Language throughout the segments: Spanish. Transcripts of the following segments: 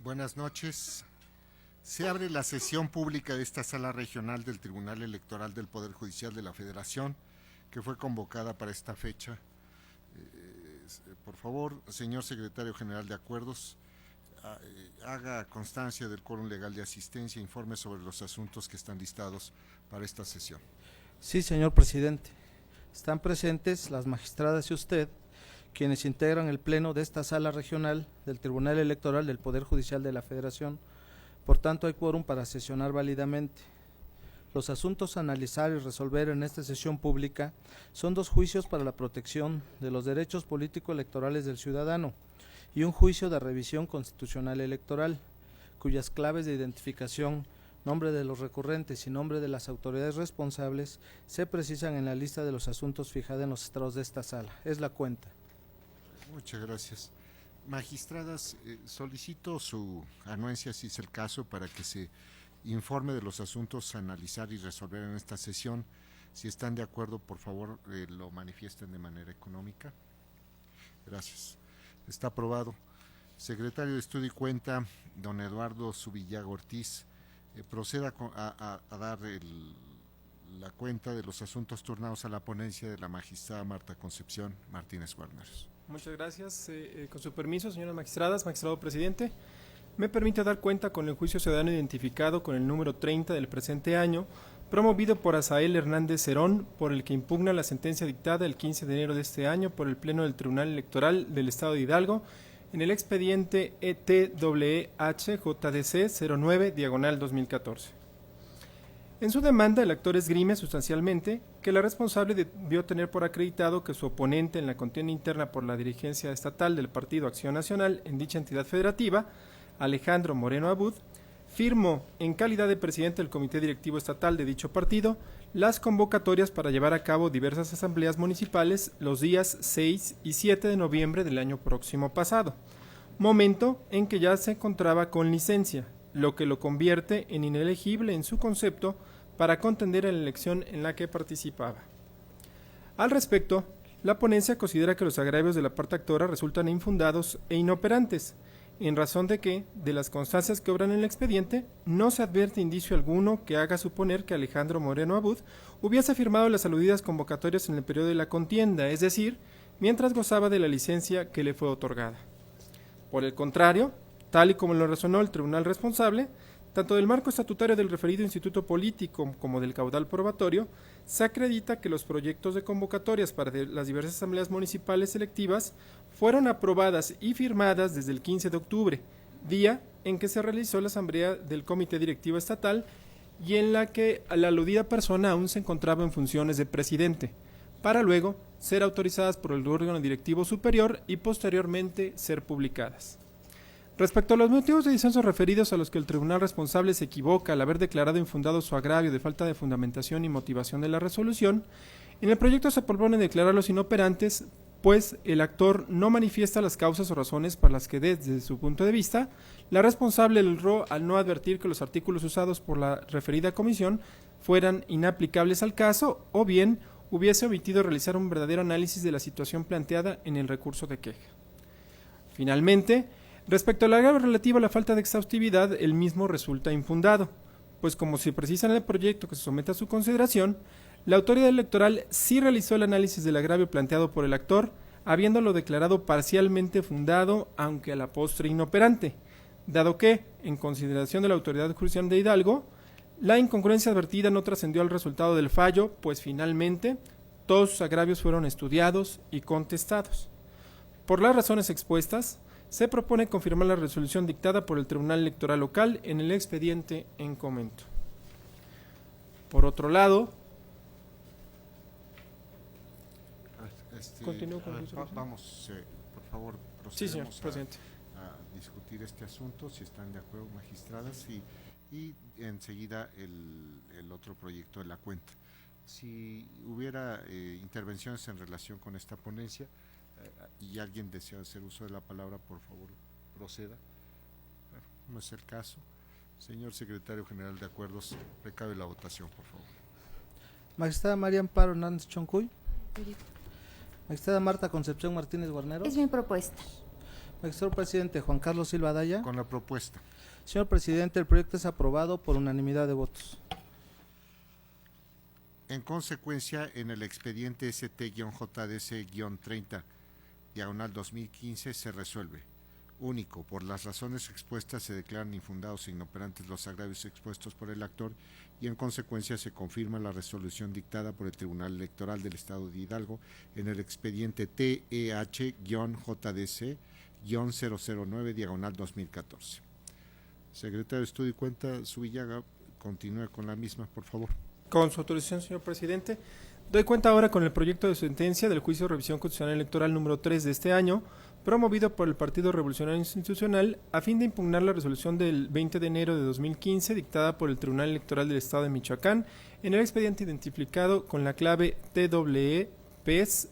Buenas noches. Se abre la sesión pública de esta sala regional del Tribunal Electoral del Poder Judicial de la Federación, que fue convocada para esta fecha. Por favor, señor secretario general de Acuerdos, haga constancia del quórum legal de asistencia e informe sobre los asuntos que están listados para esta sesión. Sí, señor presidente. Están presentes las magistradas y usted, quienes integran el pleno de esta sala regional del Tribunal Electoral del Poder Judicial de la Federación. Por tanto, hay quórum para sesionar válidamente. Los asuntos a analizar y resolver en esta sesión pública son 2 juicios para la protección de los derechos político-electorales del ciudadano y un juicio de revisión constitucional electoral, cuyas claves de identificación, nombre de los recurrentes y nombre de las autoridades responsables se precisan en la lista de los asuntos fijada en los estrados de esta sala. Es la cuenta. Muchas gracias. Magistradas, solicito su anuencia, si es el caso, para que se informe de los asuntos a analizar y resolver en esta sesión. Si están de acuerdo, por favor, lo manifiesten de manera económica. Gracias. Está aprobado. Secretario de Estudio y Cuenta, don Eduardo Zubillaga Ortiz, proceda a dar la cuenta de los asuntos turnados a la ponencia de la magistrada Marta Concepción Martínez Guarneros. Muchas gracias. Con su permiso, señoras magistradas, magistrado presidente, me permite dar cuenta con el juicio ciudadano identificado con el número 30 del presente año, promovido por Asael Hernández Cerón, por el que impugna la sentencia dictada el 15 de enero de este año por el Pleno del Tribunal Electoral del Estado de Hidalgo, en el expediente ETWH-JDC 09/2014. En su demanda, el actor esgrime sustancialmente que la responsable debió tener por acreditado que su oponente en la contienda interna por la dirigencia estatal del Partido Acción Nacional en dicha entidad federativa, Alejandro Moreno Abud, firmó en calidad de presidente del Comité Directivo Estatal de dicho partido las convocatorias para llevar a cabo diversas asambleas municipales los días 6 y 7 de noviembre del año próximo pasado, momento en que ya se encontraba con licencia, lo que lo convierte en inelegible en su concepto para contender en la elección en la que participaba. Al respecto, la ponencia considera que los agravios de la parte actora resultan infundados e inoperantes, en razón de que, de las constancias que obran en el expediente, no se advierte indicio alguno que haga suponer que Alejandro Moreno Abud hubiese firmado las aludidas convocatorias en el periodo de la contienda, es decir, mientras gozaba de la licencia que le fue otorgada. Por el contrario, tal y como lo razonó el tribunal responsable, tanto del marco estatutario del referido instituto político como del caudal probatorio, se acredita que los proyectos de convocatorias para las diversas asambleas municipales selectivas fueron aprobadas y firmadas desde el 15 de octubre, día en que se realizó la asamblea del Comité Directivo Estatal y en la que la aludida persona aún se encontraba en funciones de presidente, para luego ser autorizadas por el órgano directivo superior y posteriormente ser publicadas. Respecto a los motivos de disenso referidos a los que el tribunal responsable se equivoca al haber declarado infundado su agravio de falta de fundamentación y motivación de la resolución, en el proyecto se propone declararlos inoperantes, pues el actor no manifiesta las causas o razones para las que desde su punto de vista, la responsable erró al no advertir que los artículos usados por la referida comisión fueran inaplicables al caso o bien hubiese omitido realizar un verdadero análisis de la situación planteada en el recurso de queja. Finalmente, respecto al agravio relativo a la falta de exhaustividad, el mismo resulta infundado, pues como se precisa en el proyecto que se somete a su consideración, la autoridad electoral sí realizó el análisis del agravio planteado por el actor, habiéndolo declarado parcialmente fundado, aunque a la postre inoperante, dado que, en consideración de la autoridad judicial de Hidalgo, la incongruencia advertida no trascendió al resultado del fallo, pues finalmente todos sus agravios fueron estudiados y contestados. Por las razones expuestas, se propone confirmar la resolución dictada por el Tribunal Electoral Local en el expediente en comento. Por otro lado, continúo con vamos, por favor, sí, señor presidente, a discutir este asunto, si están de acuerdo, magistradas, y enseguida el otro proyecto de la cuenta. Si hubiera intervenciones en relación con esta ponencia, y alguien desea hacer uso de la palabra, por favor, proceda. Bueno, no es el caso. Señor secretario general de Acuerdos, recabe la votación, por favor. Magistrada María Amparo Hernández Choncuy. Magistrada Marta Concepción Martínez Guarneros. Es mi propuesta. Magistrado presidente Juan Carlos Silva Daya. Con la propuesta. Señor presidente, el proyecto es aprobado por unanimidad de votos. En consecuencia, en el expediente ST-JDC-30, diagonal 2015, se resuelve. Único, por las razones expuestas se declaran infundados e inoperantes los agravios expuestos por el actor y en consecuencia se confirma la resolución dictada por el Tribunal Electoral del Estado de Hidalgo en el expediente TEH-JDC-009, diagonal 2014. Secretario de Estudio y Cuenta, Zubillaga, continúe con la misma, por favor. Con su autorización, señor presidente, doy cuenta ahora con el proyecto de sentencia del juicio de revisión constitucional electoral número 3 de este año, promovido por el Partido Revolucionario Institucional a fin de impugnar la resolución del 20 de enero de 2015 dictada por el Tribunal Electoral del Estado de Michoacán en el expediente identificado con la clave TWE-PES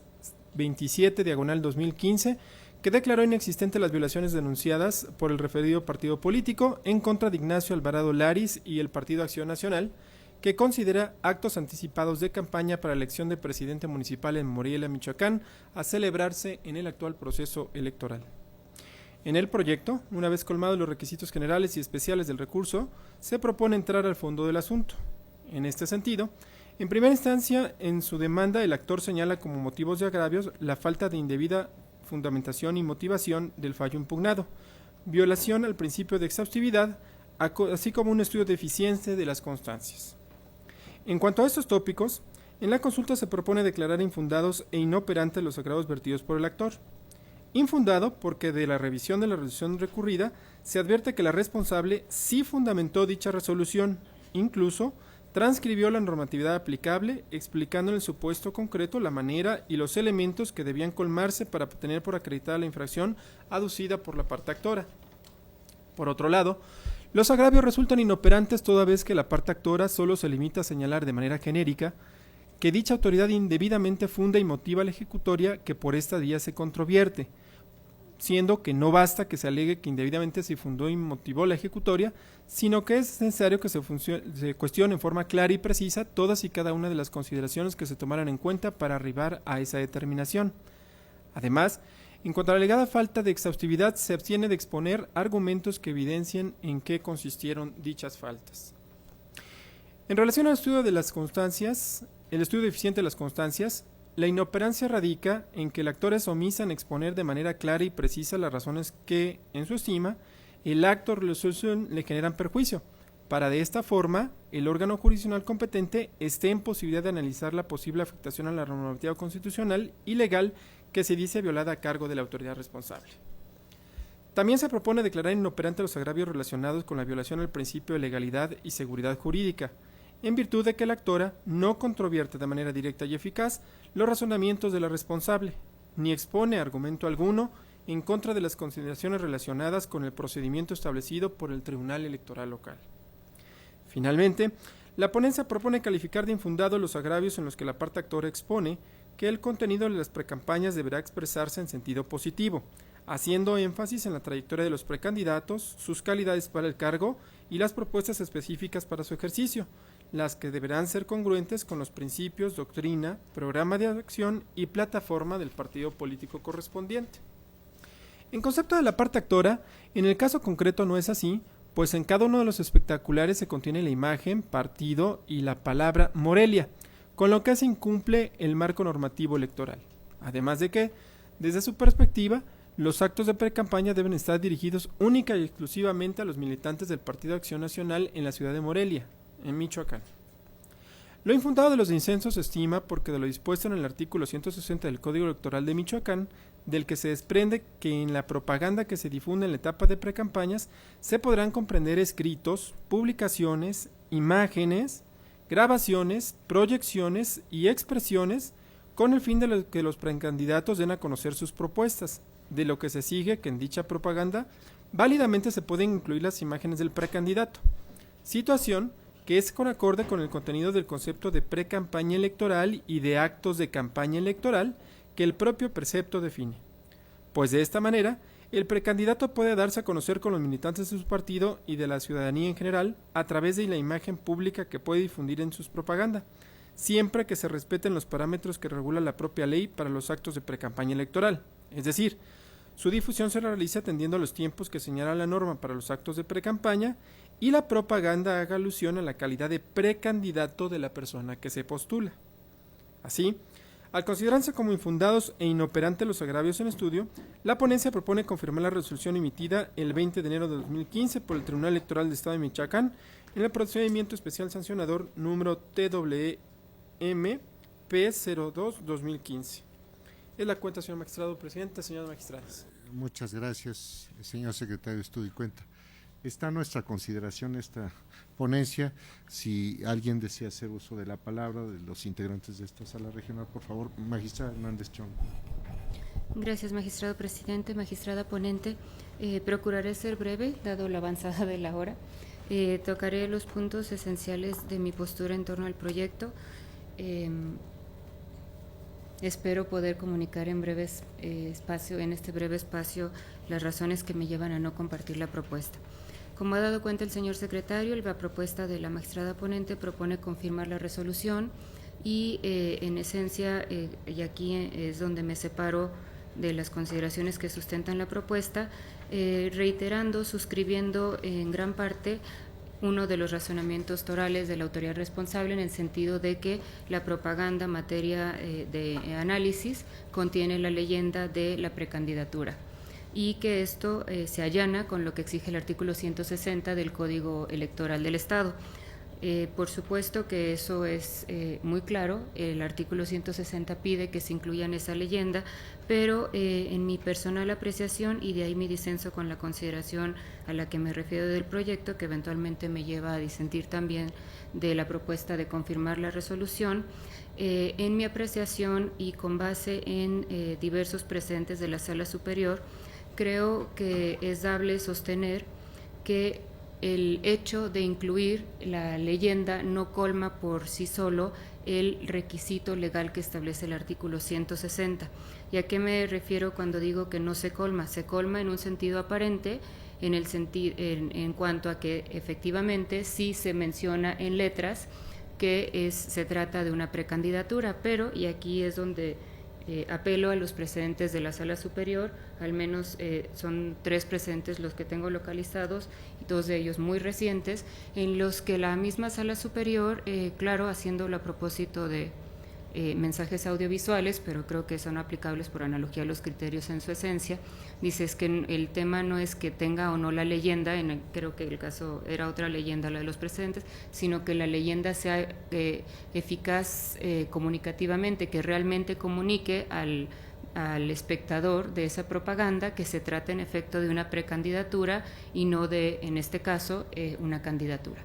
27 diagonal 2015, que declaró inexistentes las violaciones denunciadas por el referido partido político en contra de Ignacio Alvarado Laris y el Partido Acción Nacional, que considera actos anticipados de campaña para la elección de presidente municipal en Morelia, Michoacán, a celebrarse en el actual proceso electoral. En el proyecto, una vez colmados los requisitos generales y especiales del recurso, se propone entrar al fondo del asunto. En este sentido, en primera instancia, en su demanda, el actor señala como motivos de agravios la falta de indebida fundamentación y motivación del fallo impugnado, violación al principio de exhaustividad, así como un estudio de eficiencia de las constancias. En cuanto a estos tópicos, en la consulta se propone declarar infundados e inoperantes los agravios vertidos por el actor. Infundado porque de la revisión de la resolución recurrida se advierte que la responsable sí fundamentó dicha resolución, incluso transcribió la normatividad aplicable explicando en el supuesto concreto la manera y los elementos que debían colmarse para tener por acreditada la infracción aducida por la parte actora. Por otro lado, los agravios resultan inoperantes toda vez que la parte actora solo se limita a señalar de manera genérica que dicha autoridad indebidamente funda y motiva la ejecutoria que por esta vía se controvierte, siendo que no basta que se alegue que indebidamente se fundó y motivó la ejecutoria, sino que es necesario que se cuestione en forma clara y precisa todas y cada una de las consideraciones que se tomaran en cuenta para arribar a esa determinación. Además, en cuanto a la alegada falta de exhaustividad, se abstiene de exponer argumentos que evidencien en qué consistieron dichas faltas. En relación al estudio de las constancias, el estudio eficiente de las constancias, la inoperancia radica en que el actor es omisa en exponer de manera clara y precisa las razones que, en su estima, el acto de resolución le generan perjuicio, para de esta forma el órgano jurisdiccional competente esté en posibilidad de analizar la posible afectación a la normativa constitucional y legal que se dice violada a cargo de la autoridad responsable. También se propone declarar inoperante los agravios relacionados con la violación al principio de legalidad y seguridad jurídica, en virtud de que la actora no controvierte de manera directa y eficaz los razonamientos de la responsable, ni expone argumento alguno en contra de las consideraciones relacionadas con el procedimiento establecido por el Tribunal Electoral local. Finalmente, la ponencia propone calificar de infundados los agravios en los que la parte actora expone que el contenido de las precampañas deberá expresarse en sentido positivo, haciendo énfasis en la trayectoria de los precandidatos, sus calidades para el cargo y las propuestas específicas para su ejercicio, las que deberán ser congruentes con los principios, doctrina, programa de acción y plataforma del partido político correspondiente. En concepto de la parte actora, en el caso concreto no es así, pues en cada uno de los espectaculares se contiene la imagen, partido y la palabra Morelia, con lo que se incumple el marco normativo electoral. Además de que, desde su perspectiva, los actos de precampaña deben estar dirigidos única y exclusivamente a los militantes del Partido Acción Nacional en la ciudad de Morelia, en Michoacán. Lo infundado de los incensos se estima porque de lo dispuesto en el artículo 160 del Código Electoral de Michoacán, del que se desprende que en la propaganda que se difunde en la etapa de precampañas se podrán comprender escritos, publicaciones, imágenes, grabaciones, proyecciones y expresiones con el fin de que los precandidatos den a conocer sus propuestas, de lo que se sigue que en dicha propaganda válidamente se pueden incluir las imágenes del precandidato, situación que es con acorde con el contenido del concepto de precampaña electoral y de actos de campaña electoral que el propio precepto define. Pues de esta manera, el precandidato puede darse a conocer con los militantes de su partido y de la ciudadanía en general a través de la imagen pública que puede difundir en sus propaganda, siempre que se respeten los parámetros que regula la propia ley para los actos de precampaña electoral. Es decir, Su difusión se realiza atendiendo a los tiempos que señala la norma para los actos de precampaña y la propaganda haga alusión a la calidad de precandidato de la persona que se postula. Así, al considerarse como infundados e inoperantes los agravios en estudio, la ponencia propone confirmar la resolución emitida el 20 de enero de 2015 por el Tribunal Electoral del Estado de Michoacán en el procedimiento especial sancionador número TWM P02-2015. Es la cuenta, señor magistrado presidente, señoras magistradas. Muchas gracias, señor secretario de Estudio y Cuenta. Está a nuestra consideración esta ponencia. Si alguien desea hacer uso de la palabra de los integrantes de esta sala regional, por favor, magistrada Hernández Chong. Gracias, magistrado presidente, magistrada ponente. Procuraré ser breve, dado la avanzada de la hora. Tocaré los puntos esenciales de mi postura en torno al proyecto. Espero poder comunicar en este breve espacio, las razones que me llevan a no compartir la propuesta. Como ha dado cuenta el señor secretario, la propuesta de la magistrada ponente propone confirmar la resolución y en esencia, y aquí es donde me separo de las consideraciones que sustentan la propuesta, reiterando, suscribiendo en gran parte uno de los razonamientos torales de la autoridad responsable, en el sentido de que la propaganda en materia de análisis contiene la leyenda de la precandidatura y que esto se allana con lo que exige el artículo 160 del Código Electoral del Estado. Por supuesto que eso es muy claro, el artículo 160 pide que se incluya en esa leyenda, pero en mi personal apreciación, y de ahí mi disenso con la consideración a la que me refiero del proyecto, que eventualmente me lleva a disentir también de la propuesta de confirmar la resolución, en mi apreciación y con base en diversos precedentes de la Sala Superior, creo que es dable sostener que el hecho de incluir la leyenda no colma por sí solo el requisito legal que establece el artículo 160. ¿Y a qué me refiero cuando digo que no se colma? Se colma en un sentido aparente, en cuanto a que efectivamente sí se menciona en letras que se trata de una precandidatura, pero, y aquí es donde apelo a los precedentes de la Sala Superior, al menos son 3 precedentes los que tengo localizados, y 2 de ellos muy recientes, en los que la misma Sala Superior, claro, haciéndolo a propósito de mensajes audiovisuales, pero creo que son aplicables por analogía a los criterios en su esencia, dice es que el tema no es que tenga o no la leyenda, creo que el caso era otra leyenda, la de los precedentes, sino que la leyenda sea eficaz comunicativamente, que realmente comunique al espectador de esa propaganda que se trata en efecto de una precandidatura y no de, en este caso, una candidatura.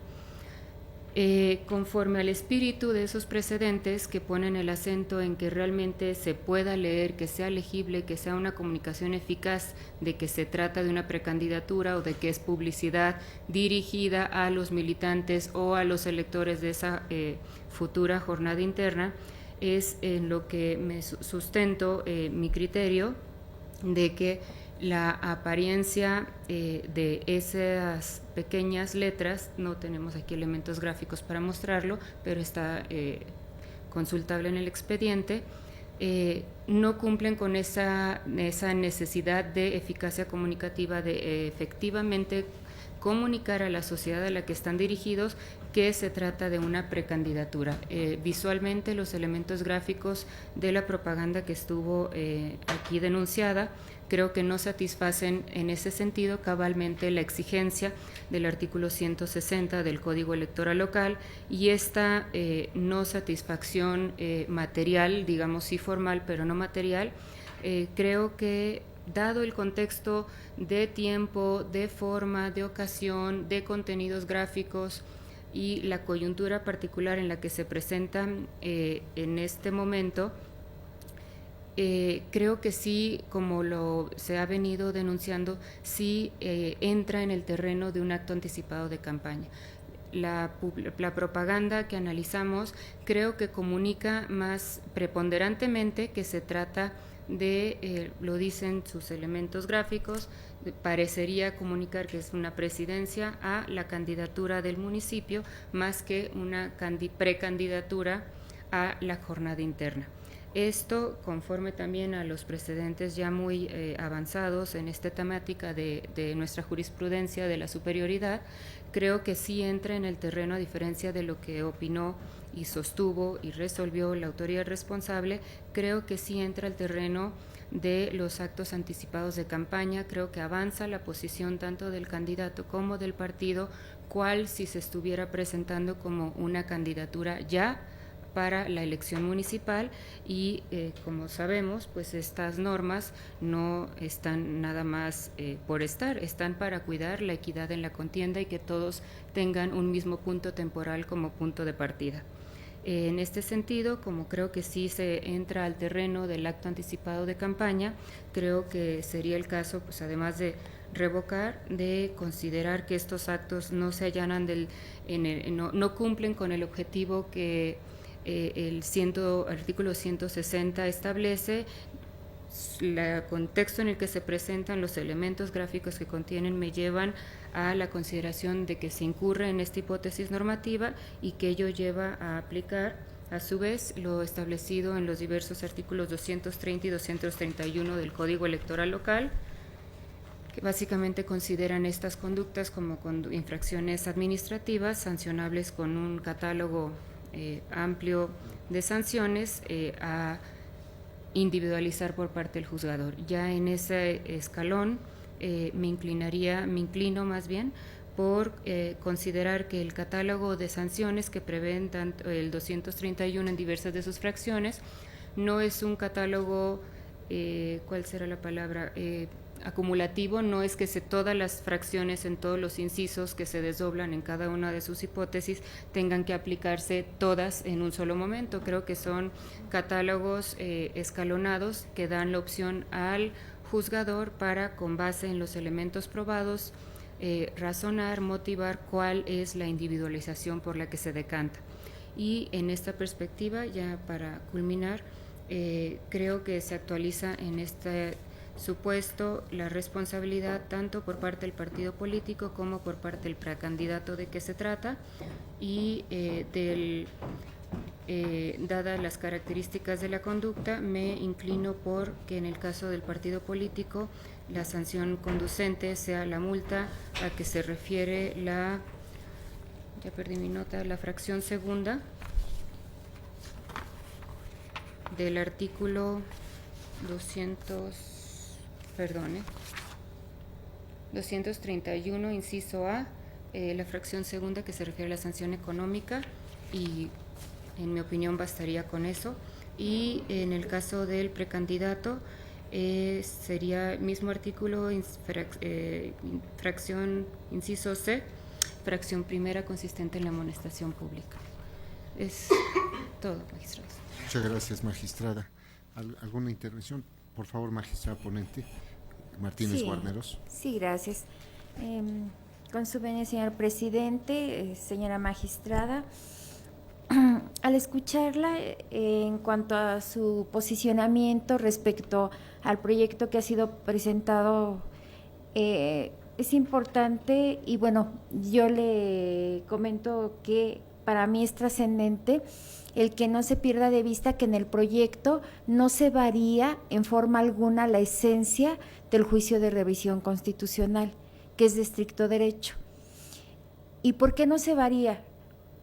Conforme al espíritu de esos precedentes que ponen el acento en que realmente se pueda leer, que sea legible, que sea una comunicación eficaz de que se trata de una precandidatura o de que es publicidad dirigida a los militantes o a los electores de esa futura jornada interna, es en lo que me sustento mi criterio de que la apariencia de esas pequeñas letras, no tenemos aquí elementos gráficos para mostrarlo, pero está consultable en el expediente, no cumplen con esa necesidad de eficacia comunicativa, de efectivamente comunicar a la sociedad a la que están dirigidos que se trata de una precandidatura. Visualmente los elementos gráficos de la propaganda que estuvo aquí denunciada creo que no satisfacen en ese sentido cabalmente la exigencia del artículo 160 del Código Electoral Local, y esta no satisfacción material, digamos sí formal, pero no material, creo que dado el contexto de tiempo, de forma, de ocasión, de contenidos gráficos y la coyuntura particular en la que se presentan en este momento, creo que sí, como se ha venido denunciando, sí entra en el terreno de un acto anticipado de campaña. La propaganda que analizamos creo que comunica más preponderantemente que se trata de, lo dicen sus elementos gráficos, parecería comunicar que es una presidencia a la candidatura del municipio más que una precandidatura a la jornada interna. Esto conforme también a los precedentes ya muy avanzados en esta temática de nuestra jurisprudencia de la superioridad, creo que sí entra en el terreno, a diferencia de lo que opinó y sostuvo y resolvió la autoridad responsable, creo que sí entra al terreno de los actos anticipados de campaña. Creo que avanza la posición tanto del candidato como del partido, cual si se estuviera presentando como una candidatura ya para la elección municipal y como sabemos, pues estas normas no están nada más por estar, están para cuidar la equidad en la contienda y que todos tengan un mismo punto temporal como punto de partida. En este sentido, como creo que sí se entra al terreno del acto anticipado de campaña, creo que sería el caso, pues además de revocar, de considerar que estos actos no se allanan no cumplen con el objetivo que el artículo 160 establece. El contexto en el que se presentan los elementos gráficos que contienen me llevan a la consideración de que se incurre en esta hipótesis normativa y que ello lleva a aplicar a su vez lo establecido en los diversos artículos 230 y 231 del Código Electoral Local, que básicamente consideran estas conductas como infracciones administrativas sancionables con un catálogo amplio de sanciones a individualizar por parte del juzgador. Ya en ese escalón me inclino más bien por considerar que el catálogo de sanciones que prevén tanto el 231 en diversas de sus fracciones no es un catálogo, ¿cuál será la palabra?, acumulativo. No es que todas las fracciones en todos los incisos que se desdoblan en cada una de sus hipótesis tengan que aplicarse todas en un solo momento. Creo que son catálogos escalonados que dan la opción al juzgador para, con base en los elementos probados, razonar, motivar cuál es la individualización por la que se decanta. Y en esta perspectiva, ya para culminar, creo que se actualiza en este supuesto la responsabilidad tanto por parte del partido político como por parte del precandidato de que se trata y dadas las características de la conducta, me inclino por que en el caso del partido político la sanción conducente sea la multa a que se refiere la fracción segunda del artículo 231, inciso A, la fracción segunda que se refiere a la sanción económica, y en mi opinión bastaría con eso. Y en el caso del precandidato sería el mismo artículo, fracción inciso C, fracción primera consistente en la amonestación pública. Es todo, magistrados. Muchas gracias, magistrada. ¿Alguna intervención? Por favor, magistrada ponente Martínez Guarneros. Sí, gracias. Con su venia, señor presidente, señora magistrada, al escucharla en cuanto a su posicionamiento respecto al proyecto que ha sido presentado, es importante y bueno, yo le comento que para mí es trascendente el que no se pierda de vista que en el proyecto no se varía en forma alguna la esencia del juicio de revisión constitucional, que es de estricto derecho. ¿Y por qué no se varía?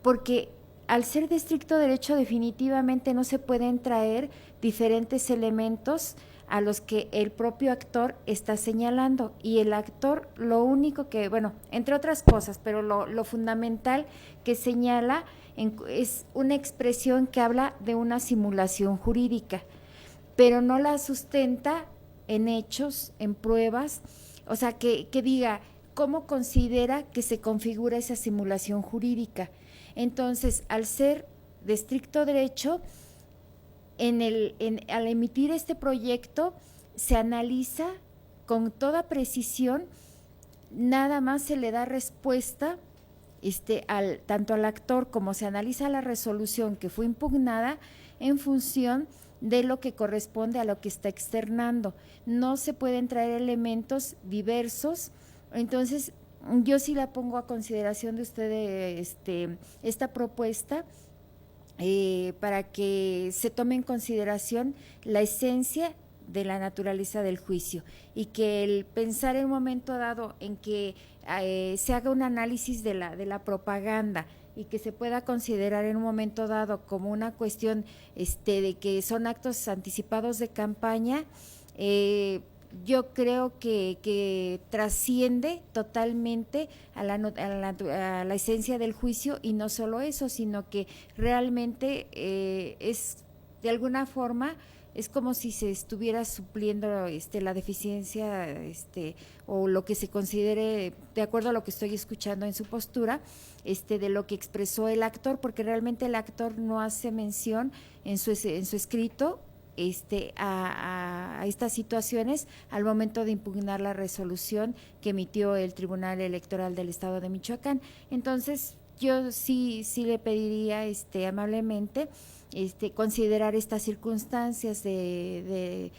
Porque al ser de estricto derecho definitivamente no se pueden traer diferentes elementos a los que el propio actor está señalando, y el actor lo único que, bueno, entre otras cosas, pero lo fundamental que señala es una expresión que habla de una simulación jurídica, pero no la sustenta en hechos, en pruebas, o sea, que diga cómo considera que se configura esa simulación jurídica. Entonces, al ser de estricto derecho, al emitir este proyecto se analiza con toda precisión, nada más se le da respuesta tanto al actor como se analiza la resolución que fue impugnada en función de lo que corresponde a lo que está externando. No se pueden traer elementos diversos. Entonces, yo sí la pongo a consideración de usted esta propuesta, para que se tome en consideración la esencia de la naturaleza del juicio y que el pensar en un momento dado en que se haga un análisis de la propaganda y que se pueda considerar en un momento dado como una cuestión de que son actos anticipados de campaña, yo creo que trasciende totalmente a la esencia del juicio, y no solo eso, sino que realmente es de alguna forma es como si se estuviera supliendo la deficiencia o lo que se considere, de acuerdo a lo que estoy escuchando en su postura, de lo que expresó el actor, porque realmente el actor no hace mención en su escrito a estas situaciones al momento de impugnar la resolución que emitió el Tribunal Electoral del Estado de Michoacán. Entonces, yo sí le pediría amablemente considerar estas circunstancias de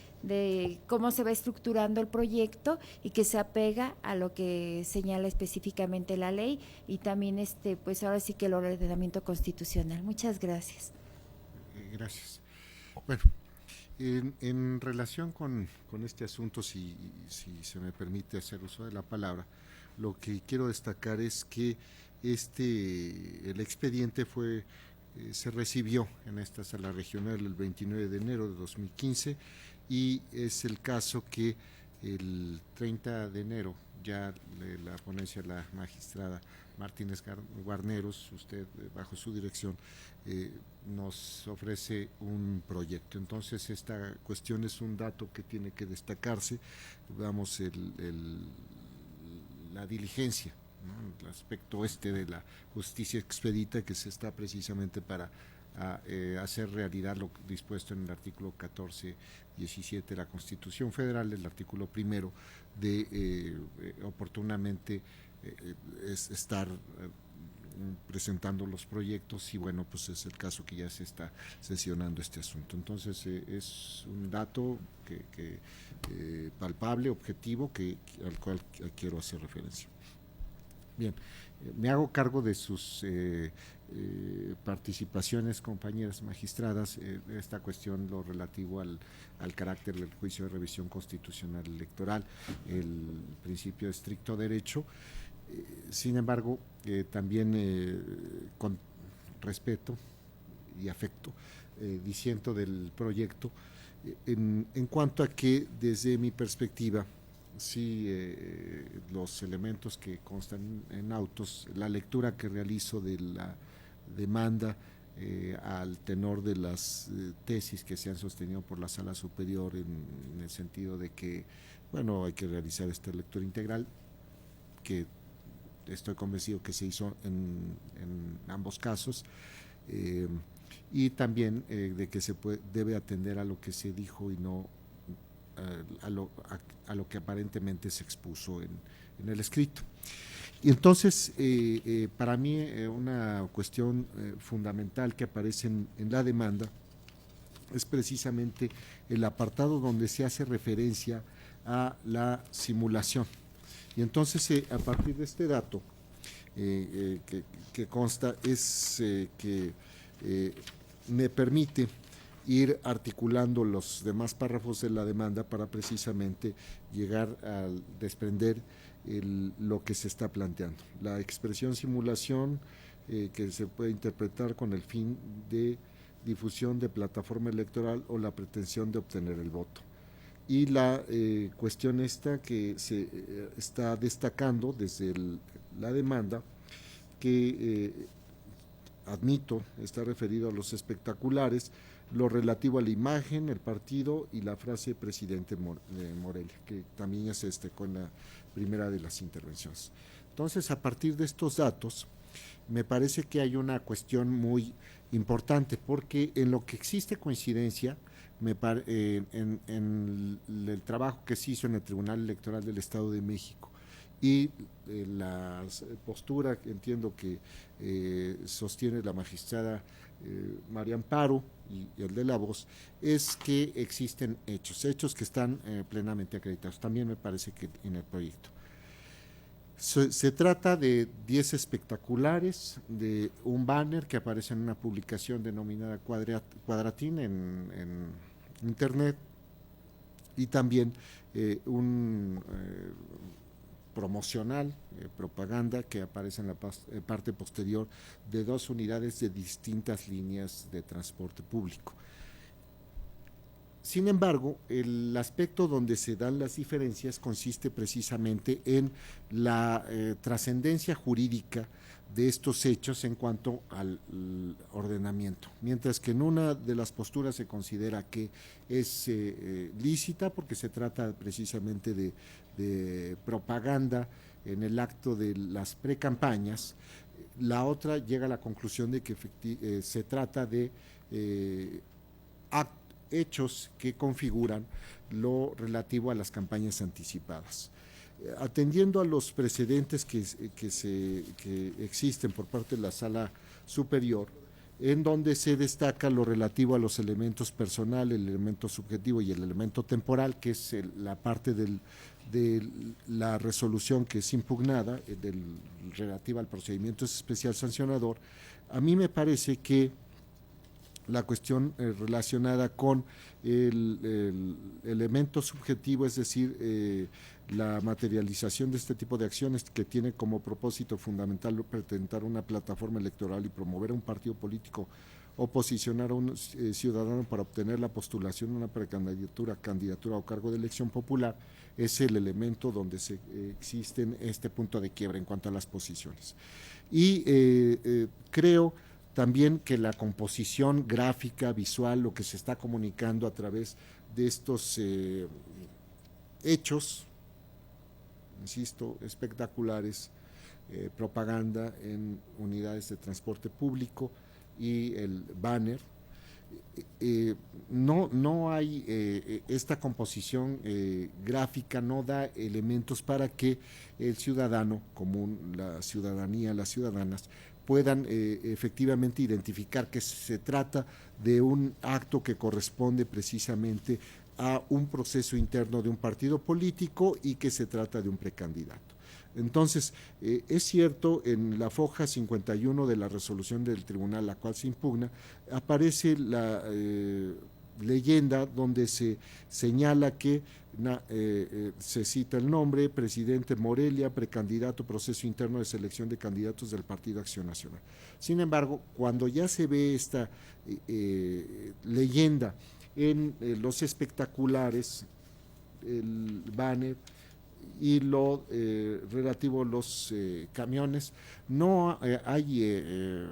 cómo se va estructurando el proyecto y que se apega a lo que señala específicamente la ley y también pues ahora sí que el ordenamiento constitucional. Muchas gracias. Gracias. Bueno, en relación con este asunto, si se me permite hacer uso de la palabra, lo que quiero destacar es que el expediente se recibió en esta sala regional el 29 de enero de 2015 y es el caso que el 30 de enero ya la ponencia de la magistrada Martínez Guarneros, usted bajo su dirección, nos ofrece un proyecto. Entonces esta cuestión es un dato que tiene que destacarse, vamos, la diligencia, ¿no? El aspecto de la justicia expedita que se está precisamente para hacer realidad lo dispuesto en el artículo 14-17 de la Constitución Federal, el artículo primero de oportunamente estar presentando los proyectos y bueno, pues es el caso que ya se está sesionando este asunto. Entonces es un dato palpable, objetivo, al cual quiero hacer referencia. Bien, me hago cargo de sus participaciones, compañeras magistradas, esta cuestión, lo relativo al carácter del juicio de revisión constitucional electoral, el principio de estricto derecho. Sin embargo, también con respeto y afecto, disiento del proyecto, en cuanto a que desde mi perspectiva, sí, los elementos que constan en autos, la lectura que realizo de la demanda al tenor de las tesis que se han sostenido por la Sala Superior en el sentido de que, bueno, hay que realizar esta lectura integral, que estoy convencido que se hizo en ambos casos, y también de que debe atender a lo que se dijo y no a lo que aparentemente se expuso en el escrito. Y entonces, para mí, una cuestión fundamental que aparece en la demanda es precisamente el apartado donde se hace referencia a la simulación. Y entonces, a partir de este dato que consta, es que me permite ir articulando los demás párrafos de la demanda para precisamente llegar a desprender lo que se está planteando. La expresión simulación, que se puede interpretar con el fin de difusión de plataforma electoral o la pretensión de obtener el voto. Y la cuestión esta que se está destacando desde la demanda, que admito está referido a los espectaculares, lo relativo a la imagen, el partido y la frase presidente Morelia, que también es con la primera de las intervenciones. Entonces, a partir de estos datos, me parece que hay una cuestión muy importante, porque en lo que existe coincidencia, en el trabajo que se hizo en el Tribunal Electoral del Estado de México y la postura que entiendo que sostiene la magistrada María Amparo y el de la voz, es que existen hechos que están plenamente acreditados. También me parece que en el proyecto. Se trata de 10 espectaculares, de un banner que aparece en una publicación denominada Cuadratín en internet, y también un promocional, propaganda, que aparece en la parte posterior de 2 unidades de distintas líneas de transporte público. Sin embargo, el aspecto donde se dan las diferencias consiste precisamente en la trascendencia jurídica de estos hechos en cuanto al ordenamiento. Mientras que en una de las posturas se considera que es lícita porque se trata precisamente de propaganda en el acto de las precampañas, la otra llega a la conclusión de que se trata de hechos que configuran lo relativo a las campañas anticipadas. Atendiendo a los precedentes que existen por parte de la Sala Superior, en donde se destaca lo relativo a los elementos personal, el elemento subjetivo y el elemento temporal, que es la parte de la resolución que es impugnada, relativa al procedimiento especial sancionador. A mí me parece que la cuestión relacionada con el elemento subjetivo, es decir, la materialización de este tipo de acciones que tiene como propósito fundamental presentar una plataforma electoral y promover a un partido político o posicionar a un ciudadano para obtener la postulación de una precandidatura, candidatura o cargo de elección popular, es el elemento donde existen este punto de quiebra en cuanto a las posiciones. Y creo también que la composición gráfica, visual, lo que se está comunicando a través de estos hechos, insisto, espectaculares, propaganda en unidades de transporte público y el banner, no hay esta composición gráfica, no da elementos para que el ciudadano común, la ciudadanía, las ciudadanas, puedan efectivamente identificar que se trata de un acto que corresponde precisamente a un proceso interno de un partido político y que se trata de un precandidato. Entonces, es cierto, en la foja 51 de la resolución del tribunal, la cual se impugna, aparece la leyenda donde se señala que se cita el nombre: presidente Morelia, precandidato, proceso interno de selección de candidatos del Partido Acción Nacional. Sin embargo, cuando ya se ve esta leyenda en los espectaculares, el banner y lo relativo a los camiones, no hay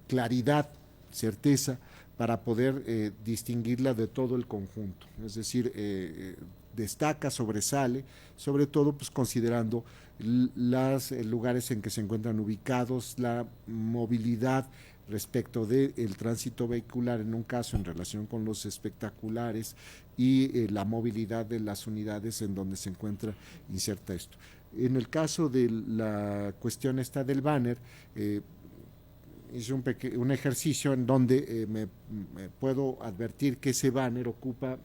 claridad, certeza para poder distinguirla de todo el conjunto. Es decir, destaca, sobresale, sobre todo pues considerando los lugares en que se encuentran ubicados, la movilidad respecto del tránsito vehicular en un caso en relación con los espectaculares y la movilidad de las unidades en donde se encuentra inserta esto. En el caso de la cuestión esta del banner, hice un ejercicio en donde me puedo advertir que ese banner ocupa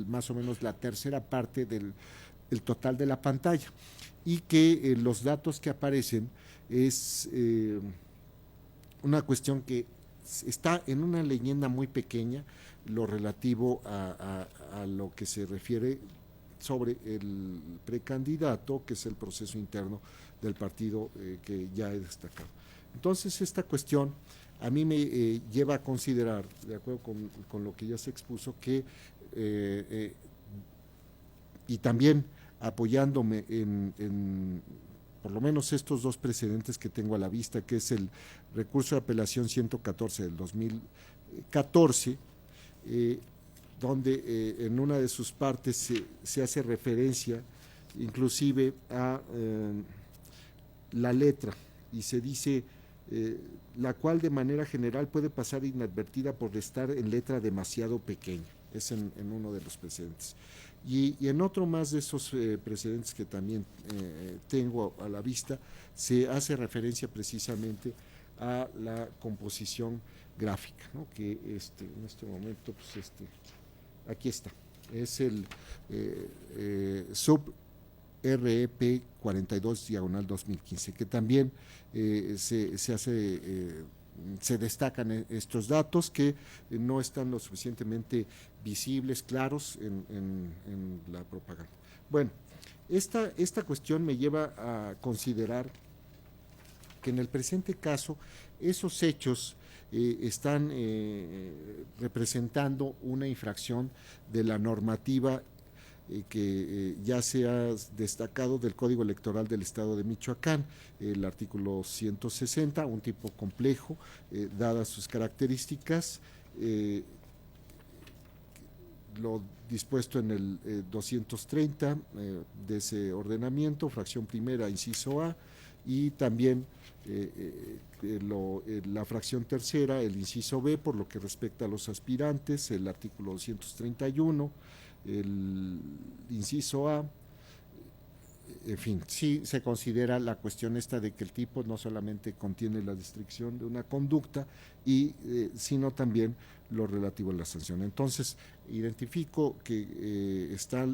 más o menos la tercera parte del total de la pantalla y que los datos que aparecen es una cuestión que está en una leyenda muy pequeña, lo relativo a lo que se refiere sobre el precandidato, que es el proceso interno del partido que ya he destacado. Entonces, esta cuestión a mí me lleva a considerar, de acuerdo con lo que ya se expuso, que y también apoyándome en por lo menos estos dos precedentes que tengo a la vista, que es el recurso de apelación 114 del 2014, donde en una de sus partes se hace referencia inclusive a la letra, y se dice la cual de manera general puede pasar inadvertida por estar en letra demasiado pequeña. Es en uno de los precedentes. Y en otro más de esos precedentes que también tengo a la vista, se hace referencia precisamente a la composición gráfica, ¿no? Que en este momento, pues aquí está. Es el REP 42/2015, que también se destacan estos datos que no están lo suficientemente visibles, claros en la propaganda. Bueno, esta cuestión me lleva a considerar que en el presente caso esos hechos están representando una infracción de la normativa que ya se ha destacado del Código Electoral del Estado de Michoacán, el artículo 160, un tipo complejo, dadas sus características, lo dispuesto en el 230 de ese ordenamiento, fracción primera, inciso A, y también la fracción tercera, el inciso B, por lo que respecta a los aspirantes, el artículo 231, el inciso A. En fin, sí se considera la cuestión esta de que el tipo no solamente contiene la descripción de una conducta, sino también lo relativo a la sanción. Entonces, identifico que está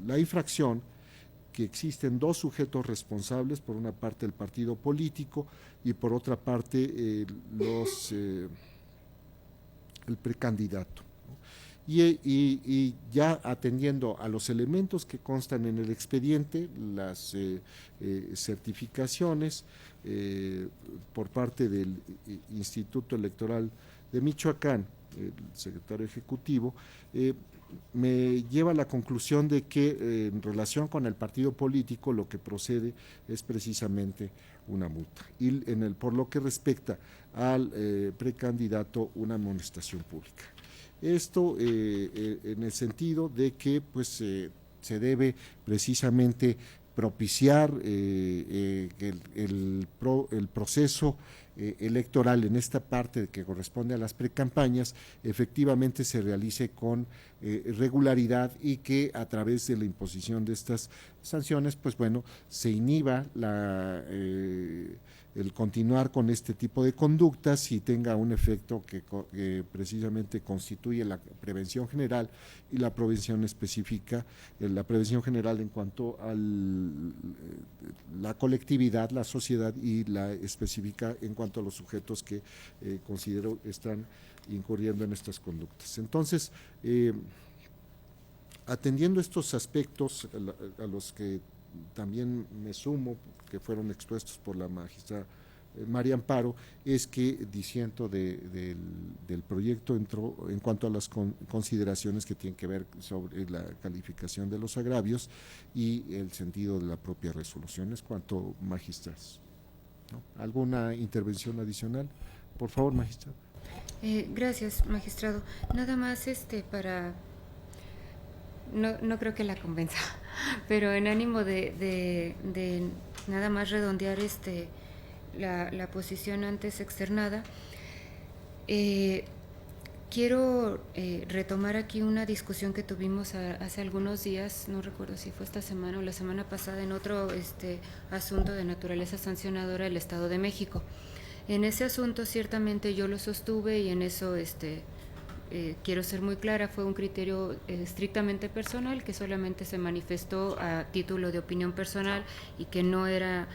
la infracción, que existen dos sujetos responsables, por una parte el partido político y por otra parte el precandidato. Y ya atendiendo a los elementos que constan en el expediente, las certificaciones por parte del Instituto Electoral de Michoacán, el secretario ejecutivo, me lleva a la conclusión de que en relación con el partido político lo que procede es precisamente una multa, y por lo que respecta al precandidato, una amonestación pública. Esto en el sentido de que pues se debe precisamente propiciar el proceso electoral en esta parte que corresponde a las precampañas efectivamente se realice con regularidad, y que a través de la imposición de estas sanciones pues bueno, se inhiba el continuar con este tipo de conductas y tenga un efecto que precisamente constituye la prevención general y la prevención específica, la prevención general en cuanto a la colectividad, la sociedad, y la específica en cuanto a los sujetos que considero están incurriendo en estas conductas. Entonces, atendiendo estos aspectos a los que también me sumo, que fueron expuestos por la magistrada María Amparo, es que disiento del proyecto en cuanto a las consideraciones que tienen que ver sobre la calificación de los agravios y el sentido de la propia resolución. Es cuanto, magistrados, ¿no? ¿Alguna intervención adicional? Por favor, magistrado. Gracias, magistrado. Nada más para... No creo que la convenza, pero en ánimo de nada más redondear la posición antes externada, quiero retomar aquí una discusión que tuvimos hace algunos días, no recuerdo si fue esta semana o la semana pasada, en otro asunto de naturaleza sancionadora del Estado de México. En ese asunto ciertamente yo lo sostuve, y en eso quiero ser muy clara, fue un criterio estrictamente personal, que solamente se manifestó a título de opinión personal y que no era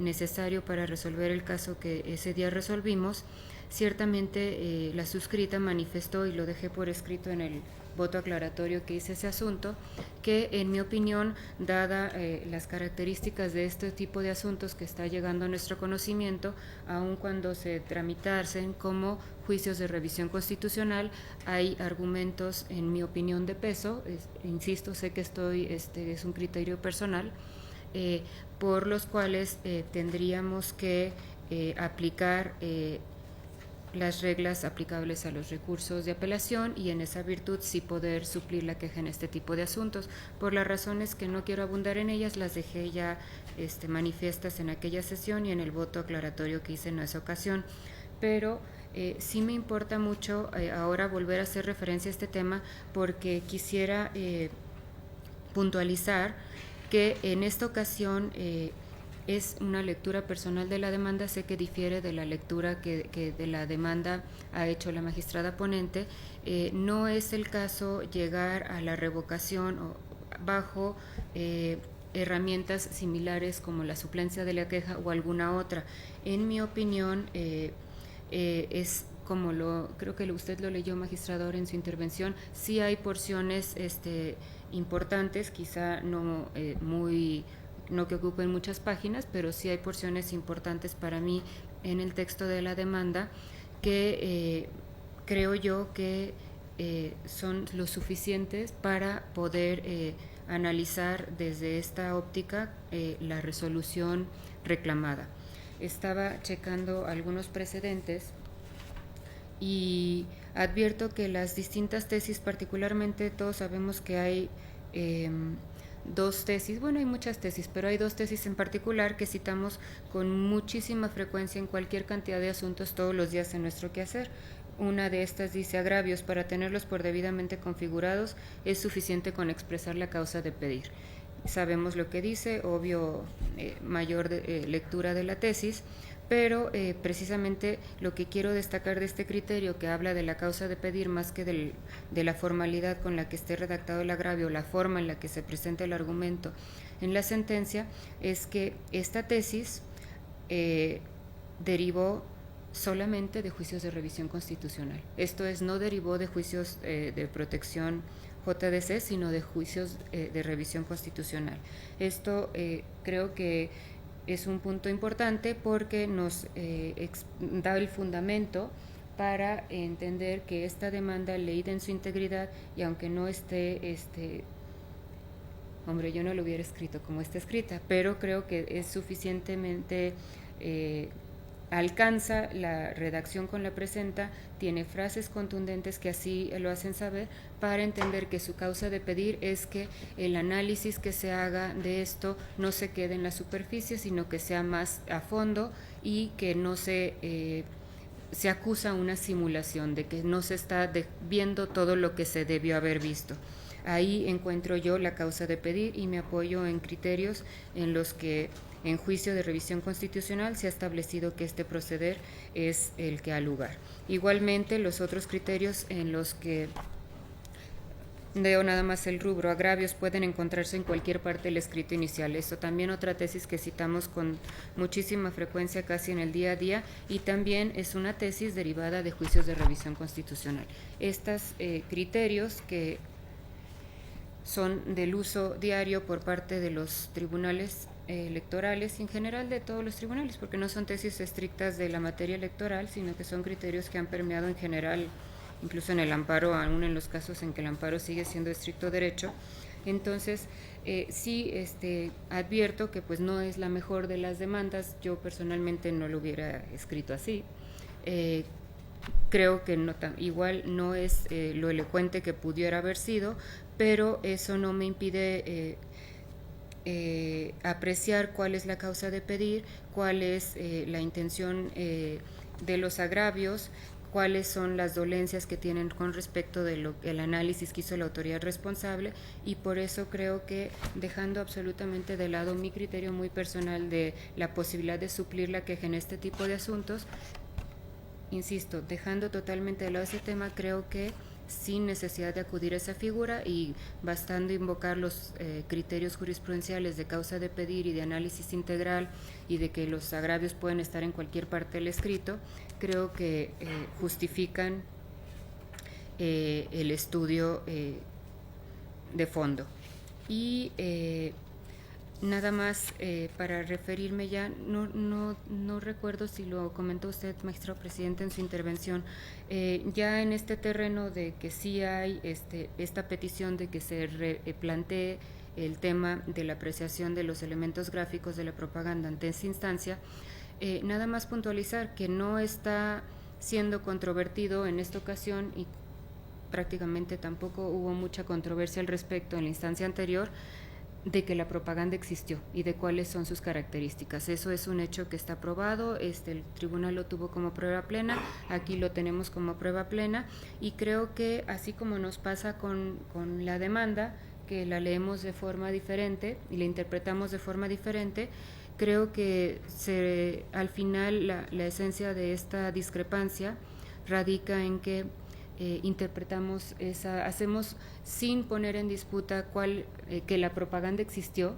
necesario para resolver el caso que ese día resolvimos. Ciertamente la suscrita manifestó, y lo dejé por escrito en el voto aclaratorio que hice ese asunto, que en mi opinión, dada las características de este tipo de asuntos que está llegando a nuestro conocimiento, aun cuando se tramitasen como juicios de revisión constitucional, hay argumentos, en mi opinión, de peso, insisto, sé que es un criterio personal, por los cuales tendríamos que aplicar las reglas aplicables a los recursos de apelación, y en esa virtud sí poder suplir la queja en este tipo de asuntos. Por las razones que no quiero abundar en ellas, las dejé ya manifiestas en aquella sesión y en el voto aclaratorio que hice en esa ocasión, pero sí me importa mucho ahora volver a hacer referencia a este tema, porque quisiera puntualizar que en esta ocasión es una lectura personal de la demanda. Sé que difiere de la lectura que de la demanda ha hecho la magistrada ponente. No es el caso llegar a la revocación bajo herramientas similares como la suplencia de la queja o alguna otra. En mi opinión, es como creo que usted lo leyó, magistrado, ahora en su intervención, sí hay porciones importantes, quizá no no que ocupen muchas páginas, pero sí hay porciones importantes para mí en el texto de la demanda que creo yo que son lo suficientes para poder analizar desde esta óptica la resolución reclamada. Estaba checando algunos precedentes y advierto que las distintas tesis, particularmente todos sabemos que hay dos tesis, bueno, hay muchas tesis, pero hay dos tesis en particular que citamos con muchísima frecuencia en cualquier cantidad de asuntos todos los días en nuestro quehacer. Una de estas dice: agravios, para tenerlos por debidamente configurados es suficiente con expresar la causa de pedir. Sabemos lo que dice, obvio, mayor lectura de la tesis, pero precisamente lo que quiero destacar de este criterio que habla de la causa de pedir más que de la formalidad con la que esté redactado el agravio, la forma en la que se presenta el argumento en la sentencia, es que esta tesis derivó solamente de juicios de revisión constitucional. Esto es, no derivó de juicios de protección JDC, sino de juicios de revisión constitucional. Esto creo que es un punto importante porque nos da el fundamento para entender que esta demanda, leída en su integridad, y aunque no esté, hombre, yo no lo hubiera escrito como está escrita, pero creo que es suficientemente, alcanza la redacción con la presenta, tiene frases contundentes que así lo hacen saber, para entender que su causa de pedir es que el análisis que se haga de esto no se quede en la superficie, sino que sea más a fondo y que no se acusa una simulación, de que no se está viendo todo lo que se debió haber visto. Ahí encuentro yo la causa de pedir y me apoyo en criterios en los que en juicio de revisión constitucional se ha establecido que este proceder es el que ha lugar. Igualmente, los otros criterios en los que leo nada más el rubro: agravios pueden encontrarse en cualquier parte del escrito inicial. Esto también otra tesis que citamos con muchísima frecuencia, casi en el día a día, y también es una tesis derivada de juicios de revisión constitucional. Estos criterios que son del uso diario por parte de los tribunales electorales y en general de todos los tribunales, porque no son tesis estrictas de la materia electoral, sino que son criterios que han permeado en general, incluso en el amparo, aún en los casos en que el amparo sigue siendo estricto derecho. Entonces, sí advierto que pues no es la mejor de las demandas. Yo personalmente no lo hubiera escrito así. Creo que igual no es lo elocuente que pudiera haber sido, pero eso no me impide apreciar cuál es la causa de pedir, cuál es la intención de los agravios, cuáles son las dolencias que tienen con respecto del análisis que hizo la autoridad responsable, y por eso creo que, dejando absolutamente de lado mi criterio muy personal de la posibilidad de suplir la queja en este tipo de asuntos, insisto, dejando totalmente de lado ese tema, creo que sin necesidad de acudir a esa figura y bastando invocar los criterios jurisprudenciales de causa de pedir y de análisis integral y de que los agravios pueden estar en cualquier parte del escrito, creo que justifican el estudio de fondo. Y nada más para referirme ya, no recuerdo si lo comentó usted, magistrado presidente, en su intervención, ya en este terreno de que sí hay esta petición de que se plantee el tema de la apreciación de los elementos gráficos de la propaganda ante esa instancia, nada más puntualizar que no está siendo controvertido en esta ocasión y prácticamente tampoco hubo mucha controversia al respecto en la instancia anterior, de que la propaganda existió y de cuáles son sus características. Eso es un hecho que está probado, el tribunal lo tuvo como prueba plena, aquí lo tenemos como prueba plena, y creo que así como nos pasa con la demanda, que la leemos de forma diferente y la interpretamos de forma diferente, creo que al final la esencia de esta discrepancia radica en que interpretamos hacemos sin poner en disputa que la propaganda existió,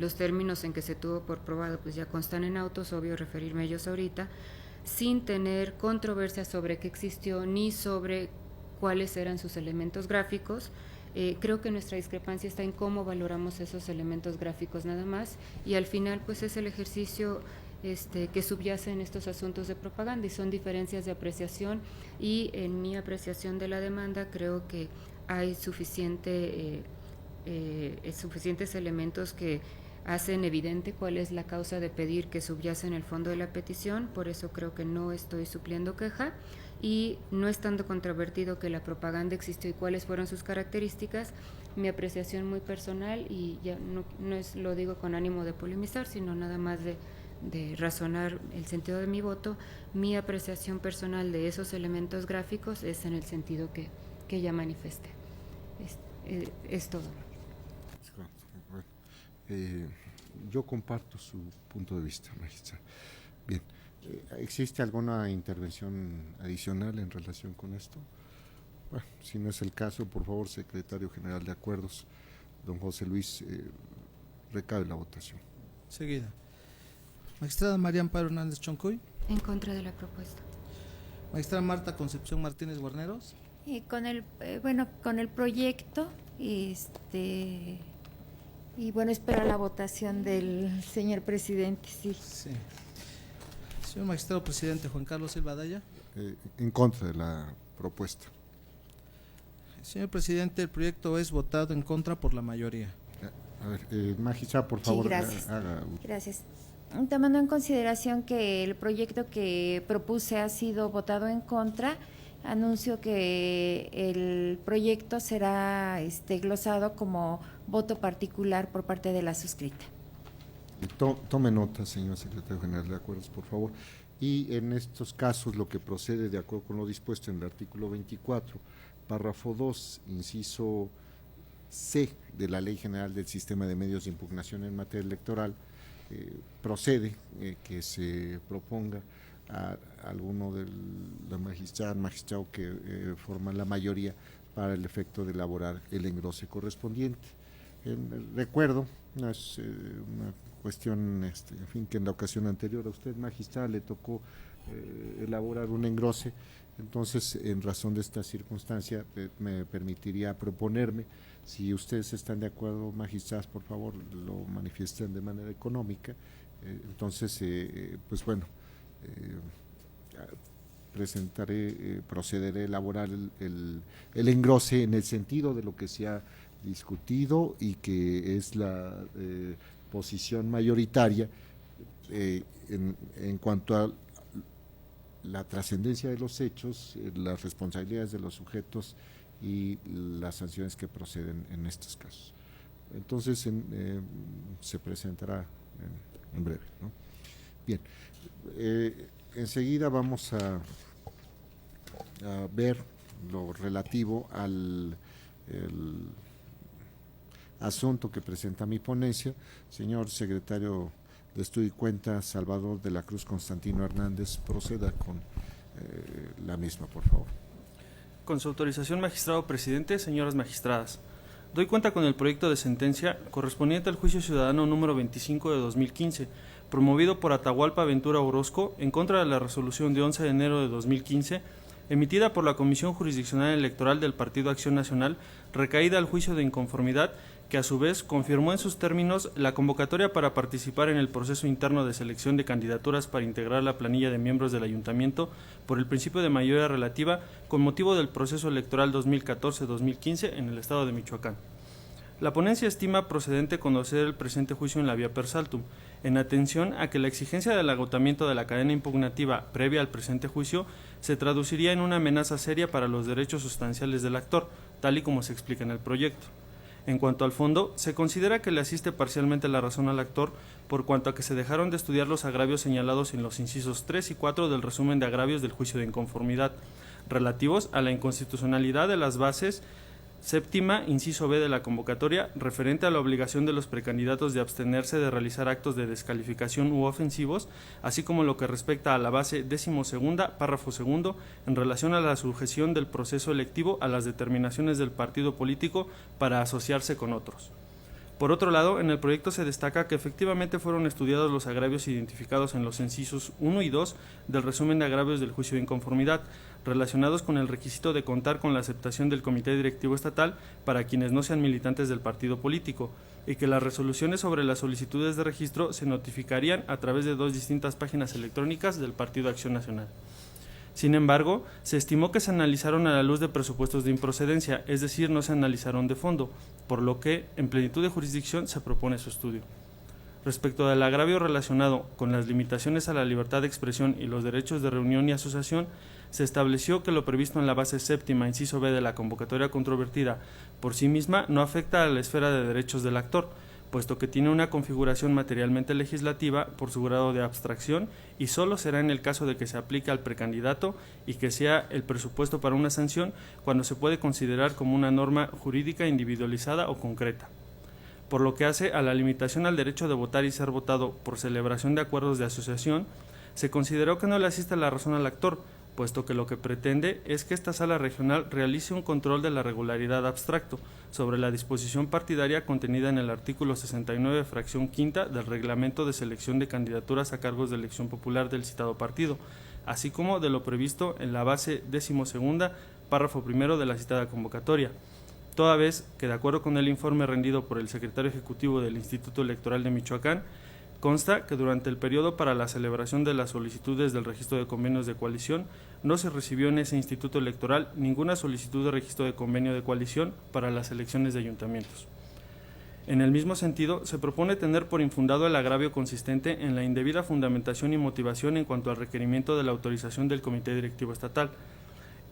los términos en que se tuvo por probado pues ya constan en autos, obvio referirme a ellos ahorita, sin tener controversia sobre qué existió ni sobre cuáles eran sus elementos gráficos. Creo que nuestra discrepancia está en cómo valoramos esos elementos gráficos nada más, y al final pues es el ejercicio que subyace en estos asuntos de propaganda, y son diferencias de apreciación, y en mi apreciación de la demanda creo que hay suficientes elementos que hacen evidente cuál es la causa de pedir que subyace en el fondo de la petición. Por eso creo que no estoy supliendo queja, y no estando controvertido que la propaganda existió y cuáles fueron sus características, mi apreciación muy personal, y ya no lo digo con ánimo de polemizar, sino nada más de razonar el sentido de mi voto, mi apreciación personal de esos elementos gráficos es en el sentido que ya manifesté. Es todo. Yo comparto su punto de vista, magistrada. Bien, ¿existe alguna intervención adicional en relación con esto? Bueno, si no es el caso, por favor, secretario general de Acuerdos, don José Luis, recabe la votación. Seguida. Magistrada María Amparo Hernández Choncuy. En contra de la propuesta. Magistrada Marta Concepción Martínez Guarneros. Con el proyecto, y bueno, espero la votación del señor presidente, sí. Sí. Señor magistrado presidente Juan Carlos Silva Daya. En contra de la propuesta. Señor presidente, el proyecto es votado en contra por la mayoría. A ver, magistrada, por favor, Sí, gracias. haga. Gracias. Tomando en consideración que el proyecto que propuse ha sido votado en contra, anuncio que el proyecto será glosado como voto particular por parte de la suscrita. Tome nota, señor secretario general de Acuerdos, por favor. Y en estos casos, lo que procede de acuerdo con lo dispuesto en el artículo 24, párrafo 2, inciso C de la Ley General del Sistema de Medios de Impugnación en materia electoral, procede que se proponga a alguno de la magistrado que forman la mayoría para el efecto de elaborar el engrose correspondiente. Recuerdo, no es una cuestión, en fin, que en la ocasión anterior a usted, magistrada, le tocó elaborar un engrose. Entonces, en razón de esta circunstancia, me permitiría proponerme, si ustedes están de acuerdo, magistradas, por favor, lo manifiesten de manera económica. Entonces, pues bueno, procederé a elaborar el engrose en el sentido de lo que se ha discutido y que es la posición mayoritaria en cuanto a la trascendencia de los hechos, las responsabilidades de los sujetos y las sanciones que proceden en estos casos. Entonces se presentará en breve, ¿no? Bien, enseguida vamos a ver lo relativo al asunto que presenta mi ponencia. Señor secretario de Estudio y Cuenta, Salvador de la Cruz Constantino Hernández, proceda con la misma, por favor. Con su autorización, magistrado presidente, señoras magistradas, doy cuenta con el proyecto de sentencia correspondiente al juicio ciudadano número 25 de 2015, promovido por Atahualpa Ventura Orozco en contra de la resolución de 11 de enero de 2015, emitida por la Comisión Jurisdiccional Electoral del Partido Acción Nacional, recaída al juicio de inconformidad, que a su vez confirmó en sus términos la convocatoria para participar en el proceso interno de selección de candidaturas para integrar la planilla de miembros del Ayuntamiento por el principio de mayoría relativa con motivo del proceso electoral 2014-2015 en el estado de Michoacán. La ponencia estima procedente conocer el presente juicio en la vía per saltum, en atención a que la exigencia del agotamiento de la cadena impugnativa previa al presente juicio se traduciría en una amenaza seria para los derechos sustanciales del actor, tal y como se explica en el proyecto. En cuanto al fondo, se considera que le asiste parcialmente la razón al actor por cuanto a que se dejaron de estudiar los agravios señalados en los incisos 3 y 4 del resumen de agravios del juicio de inconformidad, relativos a la inconstitucionalidad de las bases séptima, inciso B de la convocatoria, referente a la obligación de los precandidatos de abstenerse de realizar actos de descalificación u ofensivos, así como lo que respecta a la base 12ª, párrafo 2, en relación a la sujeción del proceso electivo a las determinaciones del partido político para asociarse con otros. Por otro lado, en el proyecto se destaca que efectivamente fueron estudiados los agravios identificados en los incisos 1 y 2 del resumen de agravios del juicio de inconformidad, relacionados con el requisito de contar con la aceptación del Comité Directivo Estatal para quienes no sean militantes del partido político, y que las resoluciones sobre las solicitudes de registro se notificarían a través de 2 distintas páginas electrónicas del Partido Acción Nacional. Sin embargo, se estimó que se analizaron a la luz de presupuestos de improcedencia, es decir, no se analizaron de fondo, por lo que, en plenitud de jurisdicción, se propone su estudio. Respecto del agravio relacionado con las limitaciones a la libertad de expresión y los derechos de reunión y asociación, se estableció que lo previsto en la base séptima, inciso B de la convocatoria controvertida, por sí misma no afecta a la esfera de derechos del actor, puesto que tiene una configuración materialmente legislativa por su grado de abstracción y solo será en el caso de que se aplique al precandidato y que sea el presupuesto para una sanción cuando se puede considerar como una norma jurídica individualizada o concreta. Por lo que hace a la limitación al derecho de votar y ser votado por celebración de acuerdos de asociación, se consideró que no le asiste la razón al actor, puesto que lo que pretende es que esta sala regional realice un control de la regularidad abstracto sobre la disposición partidaria contenida en el artículo 69, fracción quinta del Reglamento de Selección de Candidaturas a Cargos de Elección Popular del citado partido, así como de lo previsto en la base 12ª, párrafo primero de la citada convocatoria, toda vez que, de acuerdo con el informe rendido por el secretario ejecutivo del Instituto Electoral de Michoacán, consta que durante el periodo para la celebración de las solicitudes del registro de convenios de coalición no se recibió en ese instituto electoral ninguna solicitud de registro de convenio de coalición para las elecciones de ayuntamientos. En el mismo sentido, se propone tener por infundado el agravio consistente en la indebida fundamentación y motivación en cuanto al requerimiento de la autorización del Comité Directivo Estatal.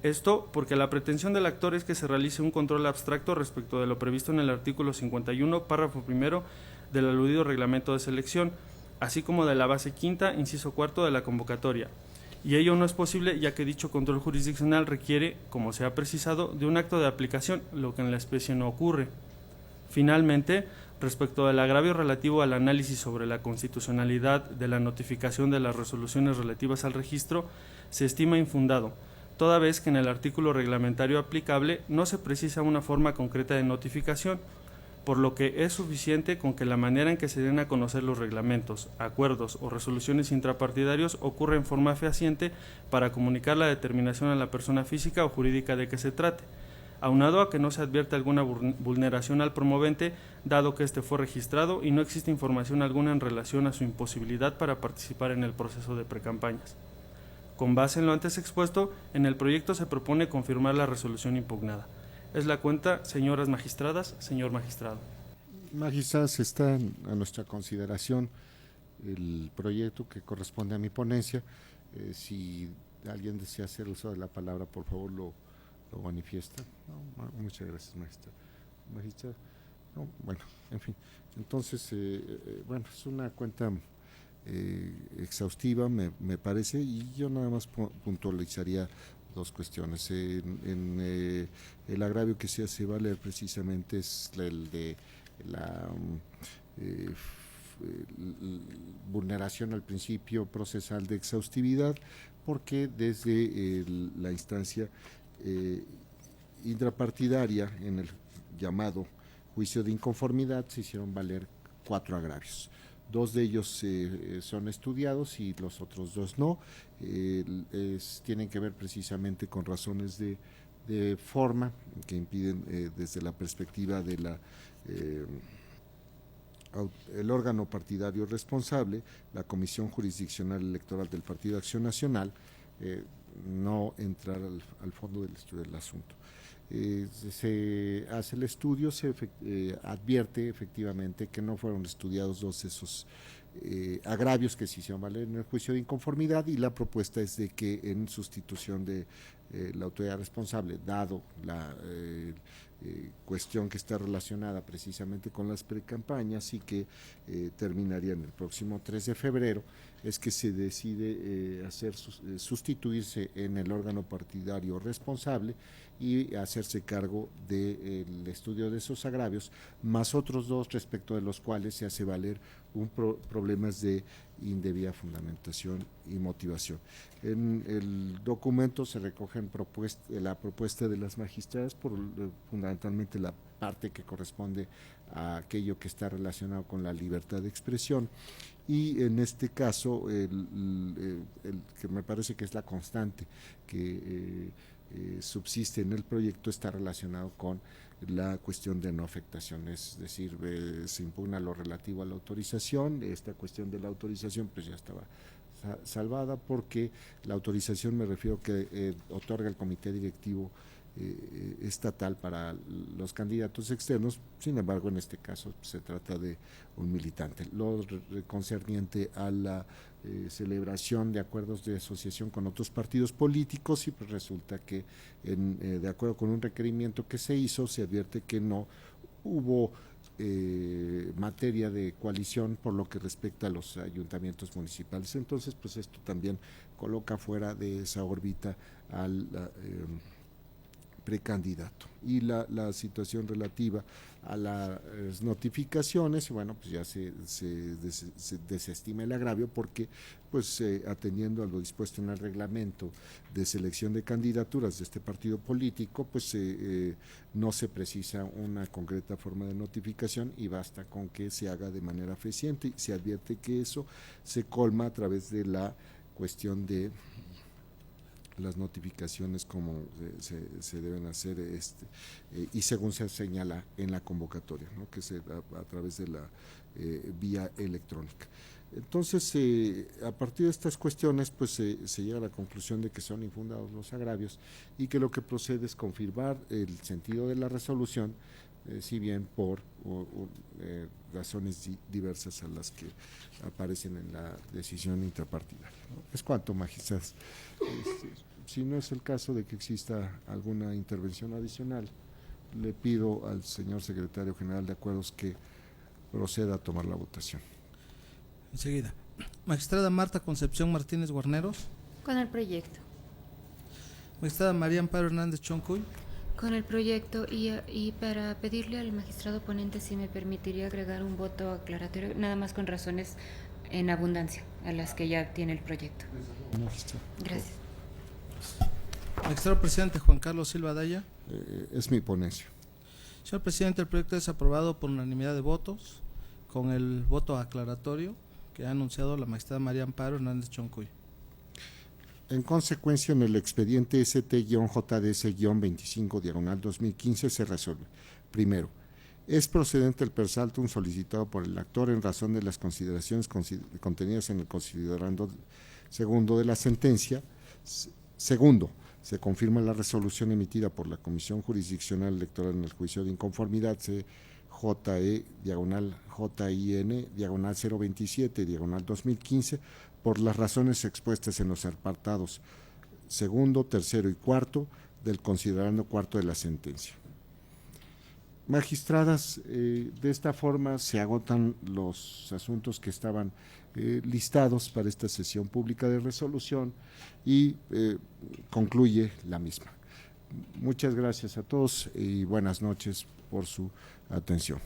Esto porque la pretensión del actor es que se realice un control abstracto respecto de lo previsto en el artículo 51, párrafo primero del aludido reglamento de selección, así como de la base quinta, inciso cuarto de la convocatoria. Y ello no es posible ya que dicho control jurisdiccional requiere, como se ha precisado, de un acto de aplicación, lo que en la especie no ocurre. Finalmente, respecto al agravio relativo al análisis sobre la constitucionalidad de la notificación de las resoluciones relativas al registro, se estima infundado, toda vez que en el artículo reglamentario aplicable no se precisa una forma concreta de notificación, por lo que es suficiente con que la manera en que se den a conocer los reglamentos, acuerdos o resoluciones intrapartidarios ocurra en forma fehaciente para comunicar la determinación a la persona física o jurídica de que se trate, aunado a que no se advierte alguna vulneración al promovente, dado que éste fue registrado y no existe información alguna en relación a su imposibilidad para participar en el proceso de precampañas. Con base en lo antes expuesto, en el proyecto se propone confirmar la resolución impugnada. Es la cuenta, señoras magistradas, señor magistrado. Magistradas, está a nuestra consideración el proyecto que corresponde a mi ponencia. Si alguien desea hacer uso de la palabra, por favor lo manifiesta. No, muchas gracias, magistrado. No, bueno, en fin. Entonces, bueno, es una cuenta exhaustiva, me parece, y yo nada más puntualizaría dos cuestiones. El agravio que se hace valer precisamente es el de la vulneración al principio procesal de exhaustividad, porque desde la instancia intrapartidaria, en el llamado juicio de inconformidad, se hicieron valer 4 agravios. 2 de ellos son estudiados y los otros 2 no. Tienen que ver precisamente con razones de forma que impiden, desde la perspectiva de el órgano partidario responsable, la Comisión Jurisdiccional Electoral del Partido Acción Nacional, no entrar al fondo del estudio del asunto. Se hace el estudio, se advierte efectivamente que no fueron estudiados 2 de esos agravios que se hicieron valer en el juicio de inconformidad, y la propuesta es de que en sustitución de la autoridad responsable, dado la cuestión que está relacionada precisamente con las precampañas y que terminaría en el próximo 3 de febrero, es que se decide sustituirse en el órgano partidario responsable y hacerse cargo del estudio de esos agravios, más otros 2 respecto de los cuales se hace valer problemas de indebida fundamentación y motivación. En el documento se recogen la propuesta de las magistradas, fundamentalmente la parte que corresponde a aquello que está relacionado con la libertad de expresión, y en este caso el que me parece que es la constante que subsiste en el proyecto está relacionado con la cuestión de no afectación, es decir, se impugna lo relativo a la autorización. Esta cuestión de la autorización pues ya estaba salvada, porque la autorización, me refiero, que otorga el comité directivo estatal para los candidatos externos. Sin embargo, en este caso se trata de un militante. Lo concerniente a la celebración de acuerdos de asociación con otros partidos políticos, y pues resulta que de acuerdo con un requerimiento que se hizo, se advierte que no hubo materia de coalición por lo que respecta a los ayuntamientos municipales. Entonces, pues esto también coloca fuera de esa órbita al precandidato. Y la situación relativa a las notificaciones, bueno, pues ya se desestima el agravio, porque pues atendiendo a lo dispuesto en el reglamento de selección de candidaturas de este partido político, pues no se precisa una concreta forma de notificación, y basta con que se haga de manera fehaciente, y se advierte que eso se colma a través de la cuestión de las notificaciones como se deben hacer y según se señala en la convocatoria, ¿no? Que se da a través de la vía electrónica. Entonces, a partir de estas cuestiones, pues se llega a la conclusión de que son infundados los agravios, y que lo que procede es confirmar el sentido de la resolución, si bien por razones diversas a las que aparecen en la decisión intrapartidaria, ¿no? Es cuanto, magistrados. Si no es el caso de que exista alguna intervención adicional, le pido al señor secretario general de Acuerdos que proceda a tomar la votación. Enseguida. Magistrada Marta Concepción Martínez Guarneros. Con el proyecto. Magistrada María Amparo Hernández Choncuy. Con el proyecto, y para pedirle al magistrado ponente si me permitiría agregar un voto aclaratorio, nada más con razones en abundancia a las que ya tiene el proyecto. Gracias. Magistrado presidente Juan Carlos Silva Daya. Es mi ponencia. Señor presidente, el proyecto es aprobado por unanimidad de votos, con el voto aclaratorio que ha anunciado la magistrada María Amparo Hernández Choncuy. En consecuencia, en el expediente ST-JDS-25/2015 se resuelve: primero, es procedente el persaltum solicitado por el actor en razón de las consideraciones contenidas en el considerando segundo de la sentencia. Segundo, se confirma la resolución emitida por la Comisión Jurisdiccional Electoral en el juicio de inconformidad CJE-JIN-027/2015 por las razones expuestas en los apartados segundo, tercero y cuarto del considerando cuarto de la sentencia. Magistradas, de esta forma se agotan los asuntos que estaban listados para esta sesión pública de resolución, y concluye la misma. Muchas gracias a todos y buenas noches por su atención.